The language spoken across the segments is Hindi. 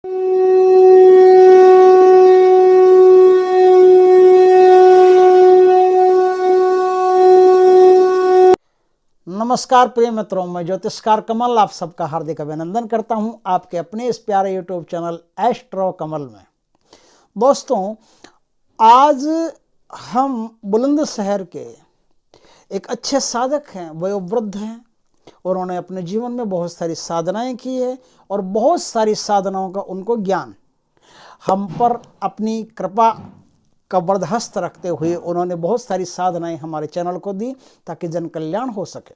नमस्कार प्रिय मित्रों, मैं ज्योतिषकार कमल आप सबका हार्दिक अभिनंदन करता हूं आपके अपने इस प्यारे यूट्यूब चैनल एस्ट्रो कमल में। दोस्तों, आज हम बुलंदशहर के एक अच्छे साधक हैं, वयोवृद्ध हैं। उन्होंने अपने जीवन में बहुत सारी साधनाएं की है और बहुत सारी साधनाओं का उनको ज्ञान, हम पर अपनी कृपा का बरदहस्त रखते हुए उन्होंने बहुत सारी साधनाएं हमारे चैनल को दी ताकि जन कल्याण हो सके।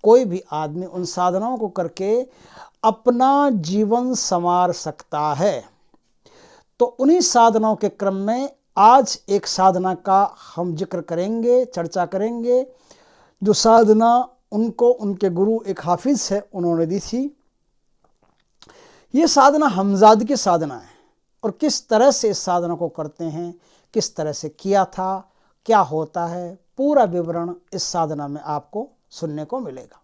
कोई भी आदमी उन साधनाओं को करके अपना जीवन संवार सकता है। तो उन्हीं साधनाओं के क्रम में आज एक साधना का हम जिक्र करेंगे, चर्चा करेंगे, जो साधना उनको उनके गुरु एक हाफिज है उन्होंने दी थी। ये साधना हमजाद की साधना है और किस तरह से इस साधना को करते हैं, किस तरह से किया था, क्या होता है, पूरा विवरण इस साधना में आपको सुनने को मिलेगा।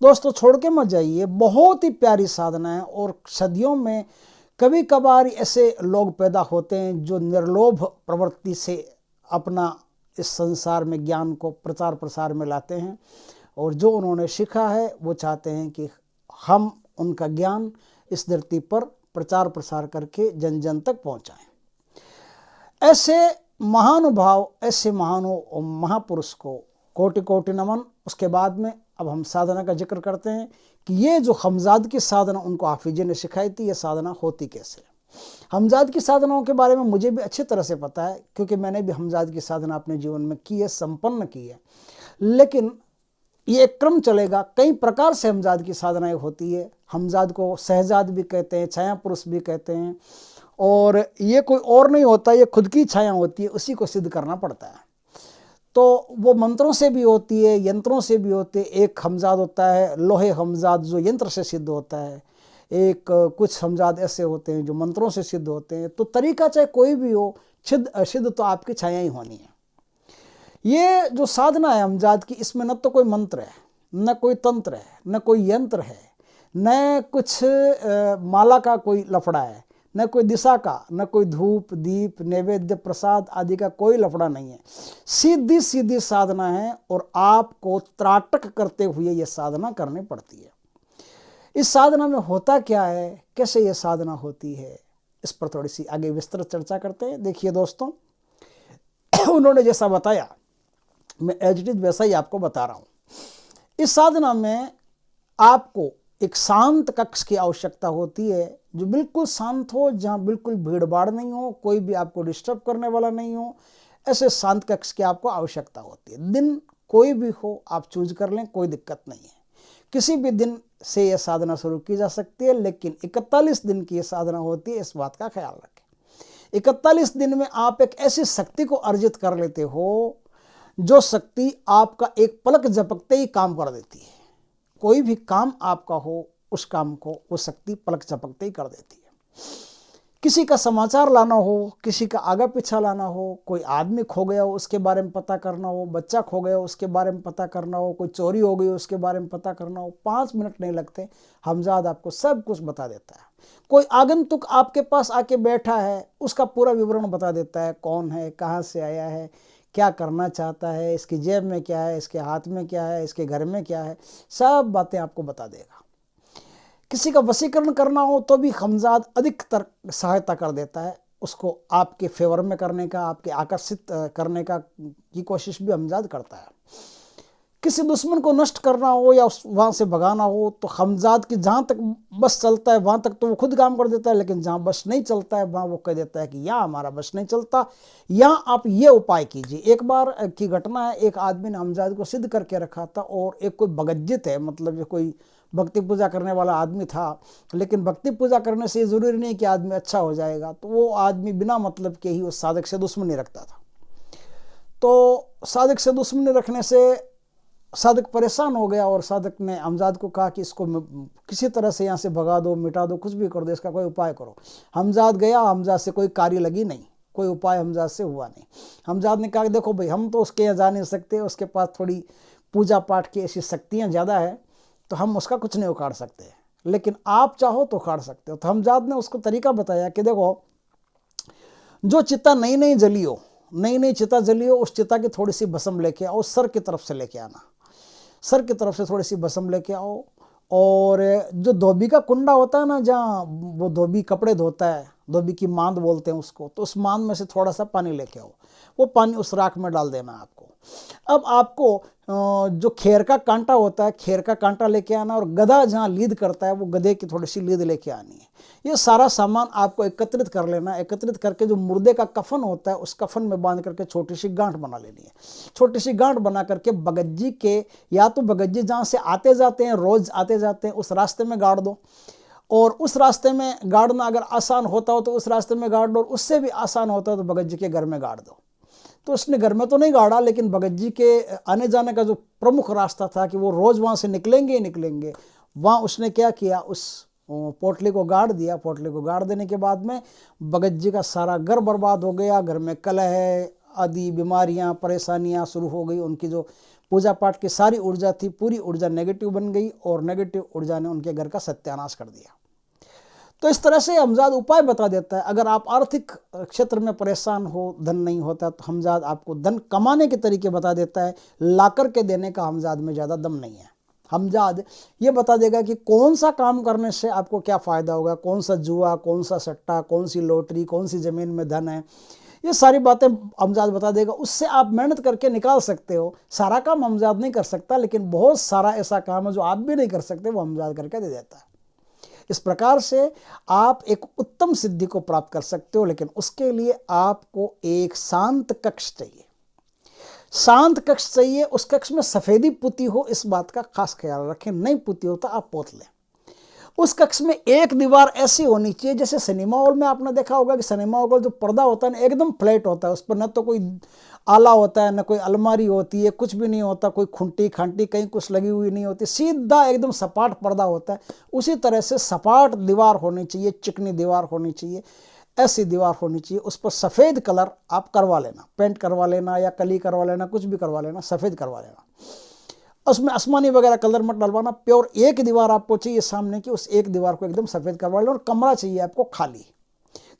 दोस्तों, छोड़ के मत जाइए, बहुत ही प्यारी साधना है। और सदियों में कभी कभार ऐसे लोग पैदा होते हैं जो निर्लोभ प्रवृत्ति से अपना इस संसार में ज्ञान को प्रचार प्रसार में लाते हैं और जो उन्होंने सीखा है वो चाहते हैं कि हम उनका ज्ञान इस धरती पर प्रचार प्रसार करके जन जन तक पहुंचाएं। ऐसे महानुभाव, ऐसे महापुरुष को कोटि कोटि नमन। उसके बाद में अब हम साधना का जिक्र करते हैं कि ये जो हमजाद की साधना उनको हाफिज जी ने सिखाई थी, ये साधना होती कैसे। हमजाद की साधनाओं के बारे में मुझे भी अच्छी तरह से पता है, क्योंकि मैंने भी हमजाद की साधना अपने जीवन में की है, संपन्न की है। लेकिन ये एक क्रम चलेगा, कई प्रकार से हमजाद की साधनाएं होती है। हमजाद को सहजाद भी कहते हैं, छाया पुरुष भी कहते हैं, और ये कोई और नहीं होता, ये खुद की छाया होती है, उसी को सिद्ध करना पड़ता है। तो वो मंत्रों से भी होती है, यंत्रों से भी होती है। एक हमजाद होता है लोहे हमजाद जो यंत्र से सिद्ध होता है, एक कुछ हमजाद ऐसे होते हैं जो मंत्रों से सिद्ध होते हैं। तो तरीका चाहे कोई भी हो, सिद्ध तो आपकी छाया ही होनी है। ये जो साधना है हमजाद की, इसमें न तो कोई मंत्र है, न कोई तंत्र है, न कोई यंत्र है, न कुछ माला का कोई लफड़ा है, न कोई दिशा का, न कोई धूप दीप नैवेद्य प्रसाद आदि का कोई लफड़ा नहीं है। सीधी सीधी साधना है और आपको त्राटक करते हुए ये साधना करनी पड़ती है। इस साधना में होता क्या है, कैसे ये साधना होती है, इस पर थोड़ी सी आगे विस्तृत चर्चा करते हैं। देखिए दोस्तों, उन्होंने जैसा बताया मैं एज इट इज वैसा ही आपको बता रहा हूँ। इस साधना में आपको एक शांत कक्ष की आवश्यकता होती है, जो बिल्कुल शांत हो, जहाँ बिल्कुल भीड़ भाड़ नहीं हो, कोई भी आपको डिस्टर्ब करने वाला नहीं हो। ऐसे शांत कक्ष की आपको आवश्यकता होती है। दिन कोई भी हो आप चूज कर लें, कोई दिक्कत नहीं है। किसी भी दिन से यह साधना शुरू की जा सकती है, लेकिन 41 दिन की यह साधना होती है, इस बात का ख्याल रखें। 41 दिन में आप एक ऐसी शक्ति को अर्जित कर लेते हो जो शक्ति आपका एक पलक झपकते ही काम कर देती है। कोई भी काम आपका हो, उस काम को वो शक्ति पलक झपकते ही कर देती है। किसी का समाचार लाना हो, किसी का आगा पीछा लाना हो, कोई आदमी खो गया हो उसके बारे में पता करना हो, बच्चा खो गया हो उसके बारे में पता करना हो, कोई चोरी हो गई हो उसके बारे में पता करना हो, 5 मिनट नहीं लगते, हमजाद आपको सब कुछ बता देता है। कोई आगंतुक आपके पास आके बैठा है, उसका पूरा विवरण बता देता है, कौन है, कहाँ से आया है, क्या करना चाहता है, इसकी जेब में क्या है, इसके हाथ में क्या है, इसके घर में क्या है, सब बातें आपको बता देगा। किसी का वशीकरण करना हो तो भी हमजाद अधिकतर सहायता कर देता है, उसको आपके फेवर में करने का, आपके आकर्षित करने का की कोशिश भी हमजाद करता है। किसी दुश्मन को नष्ट करना हो या वहाँ से भगाना हो तो हमजाद की जहाँ तक बस चलता है वहाँ तक तो वो खुद काम कर देता है, लेकिन जहाँ बस नहीं चलता है वहाँ वो कह देता है कि यहाँ हमारा बस नहीं चलता, यहाँ आप ये उपाय कीजिए। एक बार की घटना है, एक आदमी ने हमजाद को सिद्ध करके रखा था और एक कोई बगज्जित है, मतलब ये कोई भक्ति पूजा करने वाला आदमी था, लेकिन भक्ति पूजा करने से ये ज़रूरी नहीं कि आदमी अच्छा हो जाएगा। तो वो आदमी बिना मतलब के ही उस साधक से दुश्मनी रखता था। तो साधक से दुश्मनी रखने से साधक परेशान हो गया और साधक ने हमजाद को कहा कि इसको किसी तरह से यहाँ से भगा दो, मिटा दो, कुछ भी कर दो, इसका कोई उपाय करो। हमजाद गया, हमजाद से कोई कार्य लगी नहीं, कोई उपाय हमजाद से हुआ नहीं। हमजाद ने कहा देखो भाई, हम तो उसके यहाँ जा नहीं सकते, उसके पास थोड़ी पूजा पाठ की ऐसी शक्तियाँ ज़्यादा है, तो हम उसका कुछ नहीं उखाड़ सकते, लेकिन आप चाहो तो उखाड़ सकते हो। तो हमजाद ने उसको तरीका बताया कि देखो, जो चिता नई नई जली हो, नई नई चिता जली हो, उस चिता की थोड़ी सी भस्म लेके आओ, सर की तरफ से लेके आना, सर की तरफ से थोड़ी सी भस्म लेके आओ। और जो धोबी का कुंडा होता है ना, जहाँ वो धोबी कपड़े धोता है, धोबी की मांद बोलते हैं उसको, तो उस मांद में से थोड़ा सा पानी लेके आओ, वो पानी उस राख में डाल देना आपको। अब आपको जो खेर का कांटा होता है, खेर का कांटा लेके आना, और गधा जहाँ लीद करता है, वो गधे की थोड़ी सी लीद लेके आनी है। ये सारा सामान आपको एकत्रित कर लेना। एकत्रित करके जो मुर्दे का कफन होता है, उस कफन में बांध करके छोटी सी गांठ बना लेनी है। छोटी सी गांठ बना करके बगज्जी के, या तो बगज्जी जहाँ से आते जाते हैं, रोज आते जाते हैं, उस रास्ते में गाड़ दो। और उस रास्ते में गाड़ना अगर आसान होता हो तो उस रास्ते में गाड़ दो, और उससे भी आसान होता हो तो भगत के घर में गाड़ दो। तो उसने घर में तो नहीं गाड़ा, लेकिन भगत के आने जाने का जो प्रमुख रास्ता था कि वो रोज़ वहाँ से निकलेंगे ही निकलेंगे, वहाँ उसने क्या किया, उस पोटली को गाड़ दिया। पोटली को गाड़ देने के बाद में भगत का सारा घर बर्बाद हो गया। घर में कलह आदि बीमारियाँ परेशानियाँ शुरू हो गई। उनकी जो पूजा पाठ की सारी ऊर्जा थी, पूरी ऊर्जा नेगेटिव बन गई, और नेगेटिव ऊर्जा ने उनके घर का सत्यानाश कर दिया। तो इस तरह से हमजाद उपाय बता देता है। अगर आप आर्थिक क्षेत्र में परेशान हो, धन नहीं होता, तो हमजाद आपको धन कमाने के तरीके बता देता है। ला कर के देने का हमजाद में ज़्यादा दम नहीं है। हमजाद ये बता देगा कि कौन सा काम करने से आपको क्या फ़ायदा होगा, कौन सा जुआ, कौन सा सट्टा, कौन सी लॉटरी, कौन सी ज़मीन में धन है, ये सारी बातें हमजाद बता देगा। उससे आप मेहनत करके निकाल सकते हो। सारा काम हमजाद नहीं कर सकता, लेकिन बहुत सारा ऐसा काम है जो आप भी नहीं कर सकते, वो हमजाद करके दे देता है। इस प्रकार से आप एक उत्तम सिद्धि को प्राप्त कर सकते हो, लेकिन उसके लिए आपको एक शांत कक्ष चाहिए। शांत कक्ष चाहिए, उस कक्ष में सफ़ेदी पुती हो, इस बात का खास ख्याल रखें। नहीं पुती हो तो आप पोत लें। उस कक्ष में एक दीवार ऐसी होनी चाहिए, जैसे सिनेमा हॉल में आपने देखा होगा कि सिनेमा हॉल का जो पर्दा होता है ना, एकदम फ्लैट होता है। उस पर न तो कोई आला होता है, न कोई अलमारी होती है, कुछ भी नहीं होता, कोई खुंटी खांटी कहीं कुछ लगी हुई नहीं होती, सीधा एकदम सपाट पर्दा होता है। उसी तरह से सपाट दीवार होनी चाहिए, चिकनी दीवार होनी चाहिए, ऐसी दीवार होनी चाहिए। उस पर सफ़ेद कलर आप करवा लेना, पेंट करवा लेना या कली करवा लेना, कुछ भी करवा लेना, सफ़ेद करवा लेना। उसमें आसमानी वगैरह कलर मत डलवाना। प्योर एक दीवार आपको चाहिए सामने की, उस एक दीवार को एकदम सफ़ेद करवा लेना। और कमरा चाहिए आपको खाली,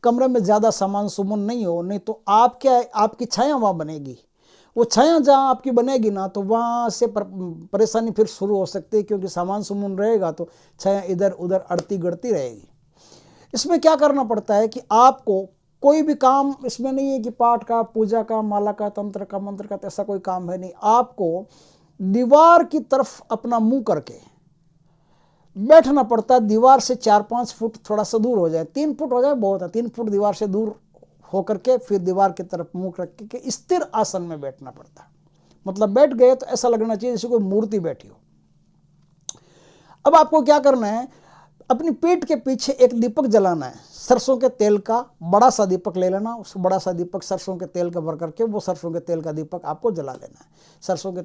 कमरे में ज़्यादा सामान सुमन नहीं हो, नहीं तो आप क्या है, आपकी छाया वहाँ बनेगी। वो छाया जहाँ आपकी बनेगी ना, तो वहाँ से परेशानी फिर शुरू हो सकती है, क्योंकि सामान सुमन रहेगा तो छाया इधर उधर अड़ती गड़ती रहेगी। इसमें क्या करना पड़ता है कि आपको कोई भी काम इसमें नहीं है कि पाठ का, पूजा का, माला का, तंत्र का, मंत्र का, ऐसा कोई काम है नहीं। आपको दीवार की तरफ अपना मुंह करके बैठना पड़ता है। दीवार से 4-5 फुट थोड़ा सा दूर हो जाए, 3 फुट हो जाए बहुत है, 3 फुट दीवार से दूर होकर के फिर दीवार की तरफ मुंह रख के स्थिर आसन में बैठना पड़ता है। मतलब बैठ गए तो ऐसा लगना चाहिए जैसे कोई मूर्ति बैठी हो। अब आपको क्या करना है, अपनी पीठ के पीछे एक दीपक जलाना है, सरसों के तेल का बड़ा सा दीपक ले लेना। उस बड़ा सा दीपक सरसों के तेल का भर करके, वो सरसों के तेल का दीपक आपको जला लेना है, सरसों के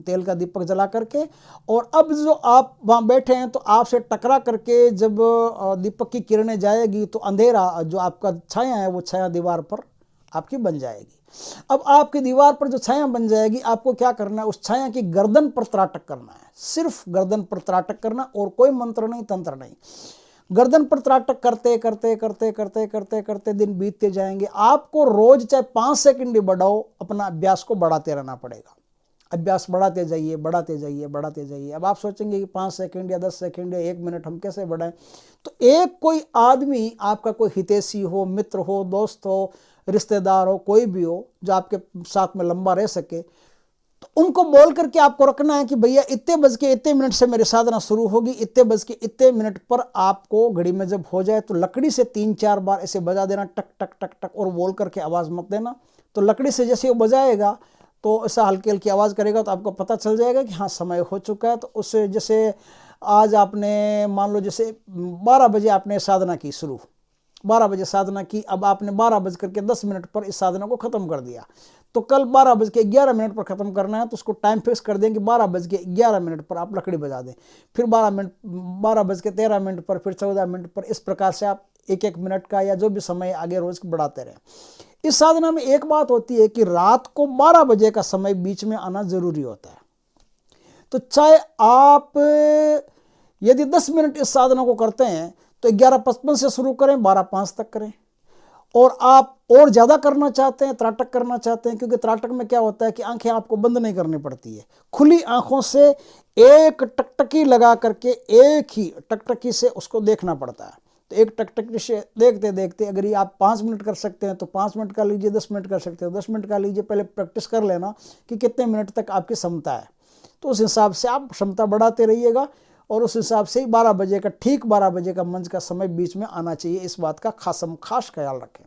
तेल का दीपक जला करके। और अब जो आप वहाँ बैठे हैं, तो आपसे टकरा करके जब दीपक की किरणें जाएगी, तो अंधेरा जो आपका छाया है, वो छाया दीवार पर आपकी बन जाएगी। अब आपकी दीवार पर जो छाया बन जाएगी, आपको क्या करना है, उस छाया की गर्दन पर त्राटक करना है। सिर्फ गर्दन पर त्राटक करना, और कोई मंत्र नहीं, तंत्र नहीं। गर्दन पर त्राटक करते करते करते करते करते करते दिन बीतते जाएंगे। आपको रोज चाहे 5 सेकंड ही बढ़ाओ, अपना अभ्यास को बढ़ाते रहना पड़ेगा। अभ्यास बढ़ाते जाइए, बढ़ाते जाइए, बढ़ाते जाइए। अब आप सोचेंगे कि 5 सेकंड या 10 सेकंड या 1 मिनट हम कैसे बढ़ाएं, तो एक कोई आदमी, आपका कोई हितैषी हो, मित्र हो, दोस्त हो, रिश्तेदार हो, कोई भी हो जो आपके साथ में लंबा रह सके, तो उनको बोल करके आपको रखना है कि भैया इतने बज के इतने मिनट से मेरी साधना शुरू होगी, इतने बज के इतने मिनट पर आपको घड़ी में जब हो जाए तो लकड़ी से 3-4 बार ऐसे बजा देना, टक टक टक टक, और बोल करके आवाज़ मत देना। तो लकड़ी से जैसे वो बजाएगा तो ऐसा हल्की हल्की आवाज़ करेगा, तो आपको पता चल जाएगा कि हाँ समय हो चुका है। तो उससे जैसे आज आपने मान लो जैसे 12 बजे आपने साधना की शुरू, 12 बजे साधना की, अब आपने 12:10 पर इस साधना को ख़त्म कर दिया, तो कल 12:11 पर ख़त्म करना है। तो उसको टाइम फिक्स कर दें कि 12:11 पर आप लकड़ी बजा दें, फिर 12:13 पर, फिर 14 मिनट पर। इस प्रकार से आप 1-1 मिनट का या जो भी समय आगे रोज़ बढ़ाते रहें। इस साधना में एक बात होती है कि रात को 12 बजे का समय बीच में आना ज़रूरी होता है। तो चाहे आप यदि 10 मिनट इस साधना को करते हैं तो 11:55 से शुरू करें, 12:05 तक करें। और आप और ज़्यादा करना चाहते हैं, त्राटक करना चाहते हैं, क्योंकि त्राटक में क्या होता है कि आंखें आपको बंद नहीं करनी पड़ती है, खुली आंखों से एक टकटकी लगा करके एक ही टकटकी से उसको देखना पड़ता है। तो एक टकटकी से देखते देखते अगर ये आप 5 मिनट कर सकते हैं तो 5 मिनट का लीजिए, 10 मिनट कर सकते हो 10 मिनट का लीजिए। पहले प्रैक्टिस कर लेना कि कितने मिनट तक आपकी क्षमता है, तो उस हिसाब से आप क्षमता बढ़ाते रहिएगा। और उस हिसाब से ही 12 बजे का, ठीक 12 बजे का मंच का समय बीच में आना चाहिए, इस बात का खास ख्याल रखें।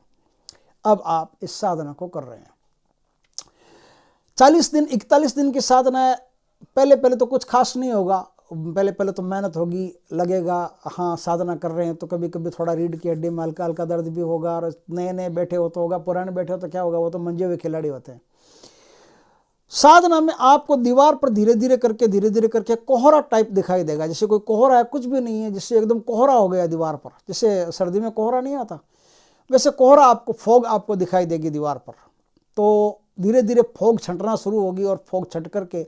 अब आप इस साधना को कर रहे हैं 40 दिन, 41 दिन की साधना है। पहले तो कुछ खास नहीं होगा, पहले तो मेहनत होगी, लगेगा। हाँ, साधना कर रहे हैं तो कभी कभी थोड़ा रीढ़ की हड्डी में हल्का हल्का दर्द भी होगा, और नए बैठे हो तो होगा, पुराने बैठे हो तो क्या होगा, वो तो मंजे हुए खिलाड़ी होते हैं। साधना में आपको दीवार पर धीरे धीरे करके कोहरा टाइप दिखाई देगा, जैसे कोई कोहरा है, कुछ भी नहीं है, जिससे एकदम कोहरा हो गया दीवार पर, जैसे सर्दी में कोहरा नहीं आता, वैसे कोहरा आपको, फॉग आपको दिखाई देगी दीवार पर। तो धीरे धीरे फॉग छंटना शुरू होगी, और फॉग छंट करके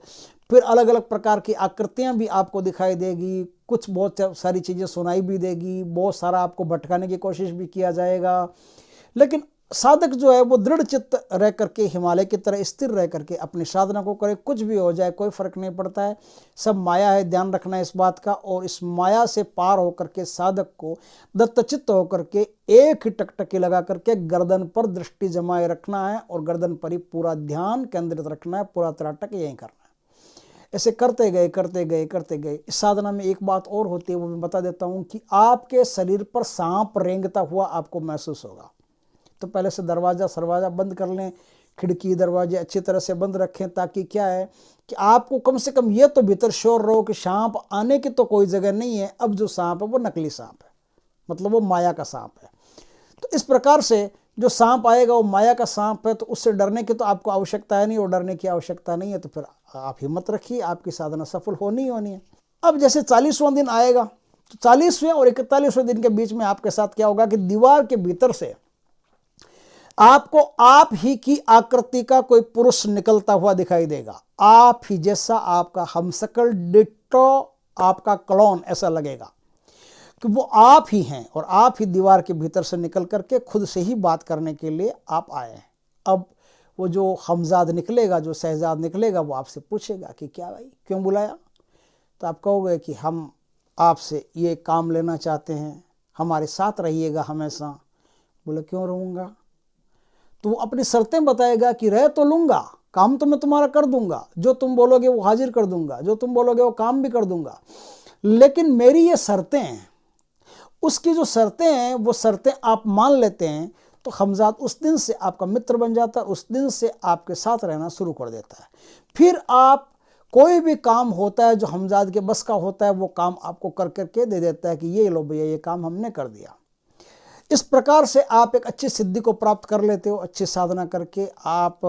फिर अलग अलग प्रकार की आकृतियां भी आपको दिखाई देगी, कुछ बहुत सारी चीज़ें सुनाई भी देगी, बहुत सारा आपको भटकाने की कोशिश भी किया जाएगा। लेकिन साधक जो है वो दृढ़ चित्त रह करके, हिमालय की तरह स्थिर रह करके अपनी साधना को करे। कुछ भी हो जाए कोई फर्क नहीं पड़ता है, सब माया है, ध्यान रखना है इस बात का। और इस माया से पार होकर के साधक को दत्तचित्त होकर के एक ही टकटकी लगा करके गर्दन पर दृष्टि जमाए रखना है, और गर्दन पर ही पूरा ध्यान केंद्रित रखना है, पूरा त्राटक यही करना है। ऐसे करते गए। इस साधना में एक बात और होती है, वो मैं बता देता हूँ, कि आपके शरीर पर सांप रेंगता हुआ आपको महसूस होगा। तो पहले से दरवाज़ा बंद कर लें, खिड़की दरवाजे अच्छी तरह से बंद रखें, ताकि क्या है कि आपको कम से कम ये तो भीतर श्योर रहो कि सांप आने की तो कोई जगह नहीं है। अब जो सांप है वो नकली सांप है, मतलब वो माया का सांप है। तो इस प्रकार से जो सांप आएगा वो माया का सांप है, तो उससे डरने की तो आपको आवश्यकता है नहीं, और डरने की आवश्यकता नहीं है, तो फिर आप हिम्मत रखिए, आपकी साधना सफल होनी है। अब जैसे 40वां दिन आएगा, तो 40वें और 41वें दिन के बीच में आपके साथ क्या होगा कि दीवार के भीतर से आपको आप ही की आकृति का कोई पुरुष निकलता हुआ दिखाई देगा, आप ही जैसा, आपका हमशक्ल, डिट्टो, आपका क्लोन, ऐसा लगेगा कि वो आप ही हैं, और आप ही दीवार के भीतर से निकल करके खुद से ही बात करने के लिए आप आए हैं। अब वो जो हमजाद निकलेगा, जो शहजाद निकलेगा, वो आपसे पूछेगा कि क्या भाई, क्यों बुलाया? तो आप कहोगे कि हम आपसे ये काम लेना चाहते हैं, हमारे साथ रहिएगा हमेशा। बोले क्यों रहूँगा? तो वो अपनी शर्तें बताएगा कि रह तो लूँगा, काम तो मैं तुम्हारा कर दूंगा, जो तुम बोलोगे वो हाजिर कर दूंगा, जो तुम बोलोगे वो काम भी कर दूंगा, लेकिन मेरी ये शर्तें हैं। उसकी जो शर्तें हैं वो शर्तें आप मान लेते हैं तो हमजाद उस दिन से आपका मित्र बन जाता है, उस दिन से आपके साथ रहना शुरू कर देता है। फिर आप कोई भी काम होता है जो हमजाद के बस का होता है, वो काम आपको कर करके दे देता है कि ये लो भैया, ये काम हमने कर दिया। इस प्रकार से आप एक अच्छी सिद्धि को प्राप्त कर लेते हो। अच्छी साधना करके आप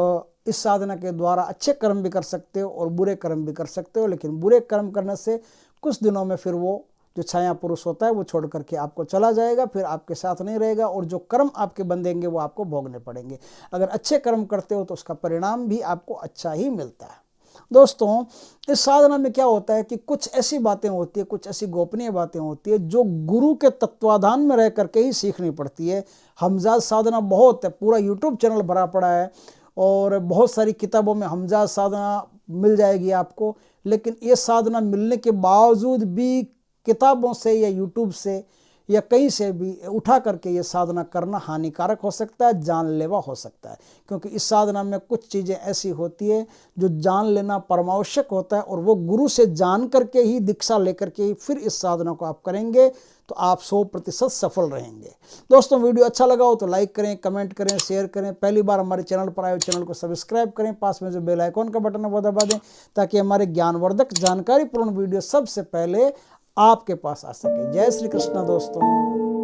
इस साधना के द्वारा अच्छे कर्म भी कर सकते हो और बुरे कर्म भी कर सकते हो, लेकिन बुरे कर्म करने से कुछ दिनों में फिर वो जो छाया पुरुष होता है वो छोड़ करके आपको चला जाएगा, फिर आपके साथ नहीं रहेगा, और जो कर्म आपके बंधेंगे वो आपको भोगने पड़ेंगे। अगर अच्छे कर्म करते हो तो उसका परिणाम भी आपको अच्छा ही मिलता है। दोस्तों, इस साधना में क्या होता है कि कुछ ऐसी बातें होती है, कुछ ऐसी गोपनीय बातें होती है जो गुरु के तत्वाधान में रह करके ही सीखनी पड़ती है। हमजाद साधना बहुत है, पूरा यूट्यूब चैनल भरा पड़ा है, और बहुत सारी किताबों में हमजाद साधना मिल जाएगी आपको। लेकिन ये साधना मिलने के बावजूद भी किताबों से या यूट्यूब से या कहीं से भी उठा करके ये साधना करना हानिकारक हो सकता है, जानलेवा हो सकता है, क्योंकि इस साधना में कुछ चीज़ें ऐसी होती है जो जान लेना परमावश्यक होता है, और वो गुरु से जान करके ही, दीक्षा लेकर के ही फिर इस साधना को आप करेंगे तो आप 100% सफल रहेंगे। दोस्तों, वीडियो अच्छा लगा हो तो लाइक करें, कमेंट करें, शेयर करें। पहली बार हमारे चैनल पर आए हो, चैनल को सब्सक्राइब करें, पास में जो बेल आइकॉन का बटन है वो दबा दें, ताकि हमारे ज्ञानवर्धक जानकारीपूर्ण वीडियो सबसे पहले आपके पास आ सके। जय श्री कृष्ण दोस्तों।